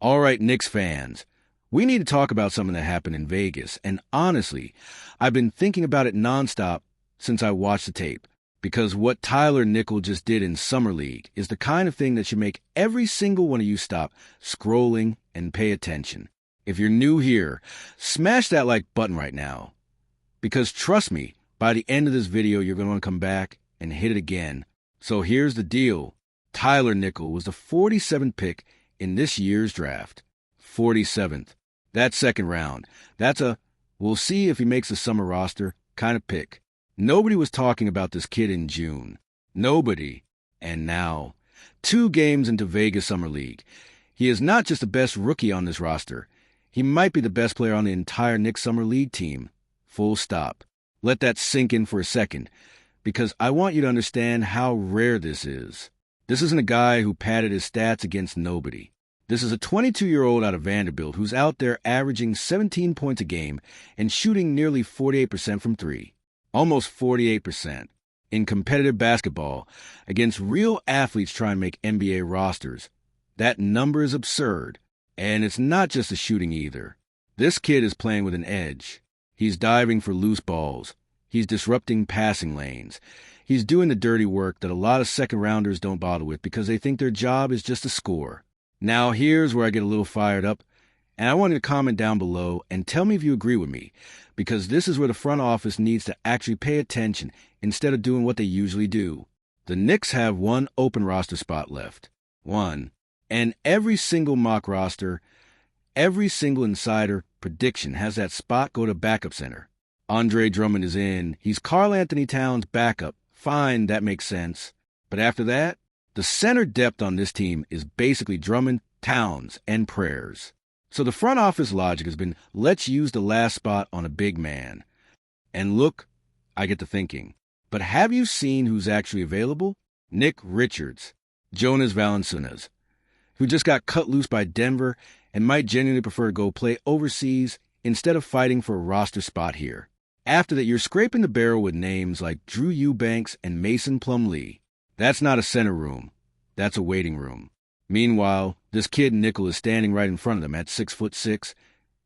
All right, Knicks fans, we need to talk about something that happened in Vegas. And honestly, I've been thinking about it nonstop since I watched the tape. Because what Tyler Nickel just did in Summer League is the kind of thing that should make every single one of you stop scrolling and pay attention. If you're new here, smash that like button right now. Because trust me, by the end of this video, you're going to want to come back and hit it again. So here's the deal. Tyler Nickel was the 47th pick in this year's draft. 47th. That second round. That's a, we'll see if he makes the summer roster kind of pick. Nobody was talking about this kid in June. Nobody. And now, 2 games into Vegas Summer League. He is not just the best rookie on this roster. He might be the best player on the entire Knicks Summer League team. Full stop. Let that sink in for a second, because I want you to understand how rare this is. This isn't a guy who padded his stats against nobody. This is a 22-year-old out of Vanderbilt who's out there averaging 17 points a game and shooting nearly 48% from 3. Almost 48%. In competitive basketball, against real athletes trying to make NBA rosters, that number is absurd. And it's not just the shooting either. This kid is playing with an edge. He's diving for loose balls. He's disrupting passing lanes. He's doing the dirty work that a lot of second-rounders don't bother with because they think their job is just to score. Now, here's where I get a little fired up, and I want you to comment down below and tell me if you agree with me, because this is where the front office needs to actually pay attention instead of doing what they usually do. The Knicks have 1 open roster spot left. 1. And every single mock roster, every single insider prediction has that spot go to backup center. Andre Drummond is in. He's Karl Anthony Towns' backup. Fine, that makes sense. But after that, the center depth on this team is basically Drummond, Towns, and Prayers. So the front office logic has been, let's use the last spot on a big man. And look, I get to thinking, but have you seen who's actually available? Nick Richards, Jonas Valanciunas, who just got cut loose by Denver and might genuinely prefer to go play overseas instead of fighting for a roster spot here. After that, you're scraping the barrel with names like Drew Eubanks and Mason Plumlee. That's not a center room. That's a waiting room. Meanwhile, this kid Nickel is standing right in front of them at 6'6",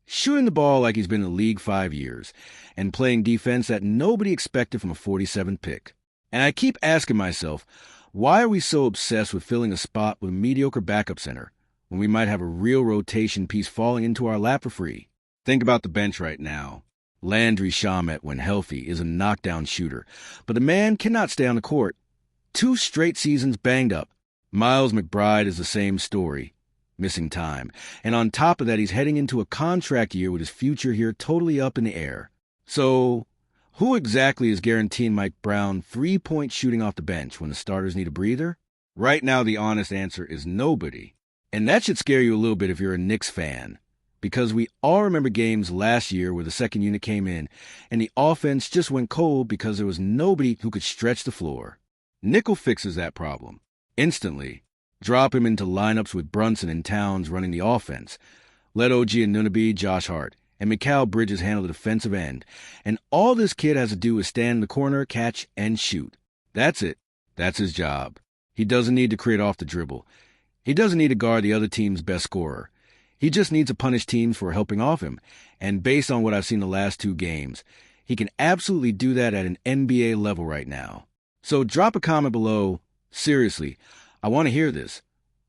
shooting the ball like he's been in the league 5 years, and playing defense that nobody expected from a 47th pick. And I keep asking myself, why are we so obsessed with filling a spot with a mediocre backup center when we might have a real rotation piece falling into our lap for free? Think about the bench right now. Landry Shamet, when healthy, is a knockdown shooter, but the man cannot stay on the court. 2 straight seasons banged up. Miles McBride is the same story, missing time. And on top of that, he's heading into a contract year with his future here totally up in the air. So, who exactly is guaranteeing Mike Brown 3-point shooting off the bench when the starters need a breather? Right now, the honest answer is nobody. And that should scare you a little bit if you're a Knicks fan, because we all remember games last year where the second unit came in and the offense just went cold because there was nobody who could stretch the floor. Nickel fixes that problem. Instantly, drop him into lineups with Brunson and Towns running the offense. Let OG Anunoby, Josh Hart, and Mikal Bridges handle the defensive end. And all this kid has to do is stand in the corner, catch, and shoot. That's it. That's his job. He doesn't need to create off the dribble. He doesn't need to guard the other team's best scorer. He just needs to punish teams for helping off him. And based on what I've seen the last 2 games, he can absolutely do that at an NBA level right now. So drop a comment below. Seriously, I want to hear this.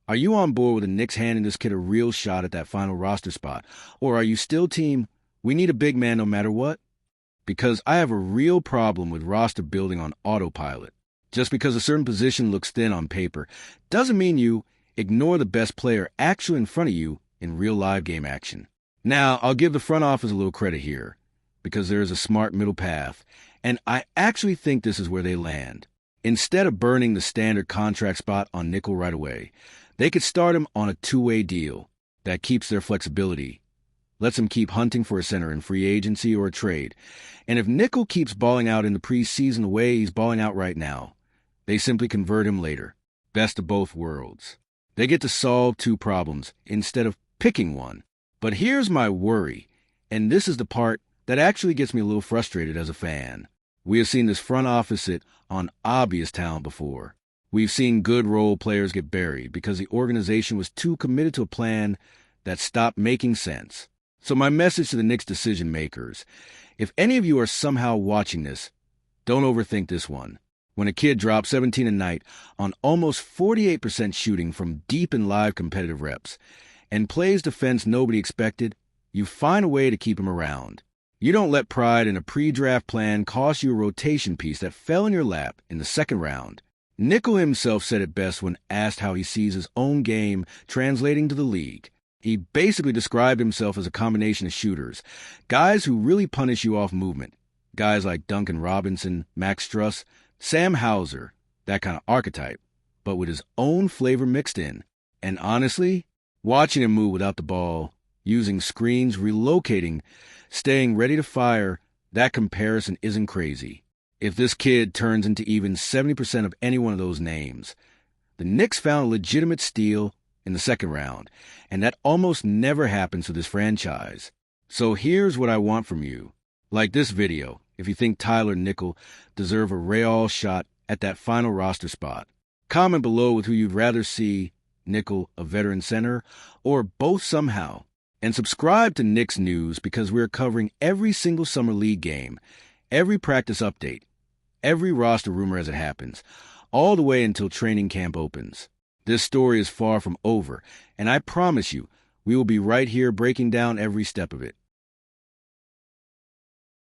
Are you on board with the Knicks handing this kid a real shot at that final roster spot? Or are you still team, we need a big man no matter what? Because I have a real problem with roster building on autopilot. Just because a certain position looks thin on paper doesn't mean you ignore the best player actually in front of you in real live game action. Now, I'll give the front office a little credit here, because there is a smart middle path, and I actually think this is where they land. Instead of burning the standard contract spot on Nickel right away, they could start him on a 2-way deal that keeps their flexibility, lets him keep hunting for a center in free agency or a trade. And if Nickel keeps balling out in the preseason the way he's balling out right now, they simply convert him later. Best of both worlds. They get to solve 2 problems instead of picking one. But here's my worry, and this is the part that actually gets me a little frustrated as a fan. We have seen this front office sit on obvious talent before. We've seen good role players get buried because the organization was too committed to a plan that stopped making sense. So my message to the Knicks decision makers, if any of you are somehow watching this, don't overthink this one. When a kid drops 17 a night on almost 48% shooting from deep in live competitive reps and plays defense nobody expected, you find a way to keep him around. You don't let pride in a pre-draft plan cost you a rotation piece that fell in your lap in the second round. Nickel himself said it best when asked how he sees his own game translating to the league. He basically described himself as a combination of shooters, guys who really punish you off movement, guys like Duncan Robinson, Max Struss, Sam Hauser, that kind of archetype, but with his own flavor mixed in. And honestly, watching him move without the ball, using screens, relocating, staying ready to fire, that comparison isn't crazy. If this kid turns into even 70% of any one of those names, the Knicks found a legitimate steal in the second round, and that almost never happens with this franchise. So here's what I want from you. Like this video if you think Tyler and Nickel deserve a Real shot at that final roster spot. Comment below with who you'd rather see, Nickel, a veteran center, or both somehow. And subscribe to Knicks News because we're covering every single summer league game, every practice update, every roster rumor as it happens, all the way until training camp opens. This story is far from over, and I promise you, we will be right here breaking down every step of it.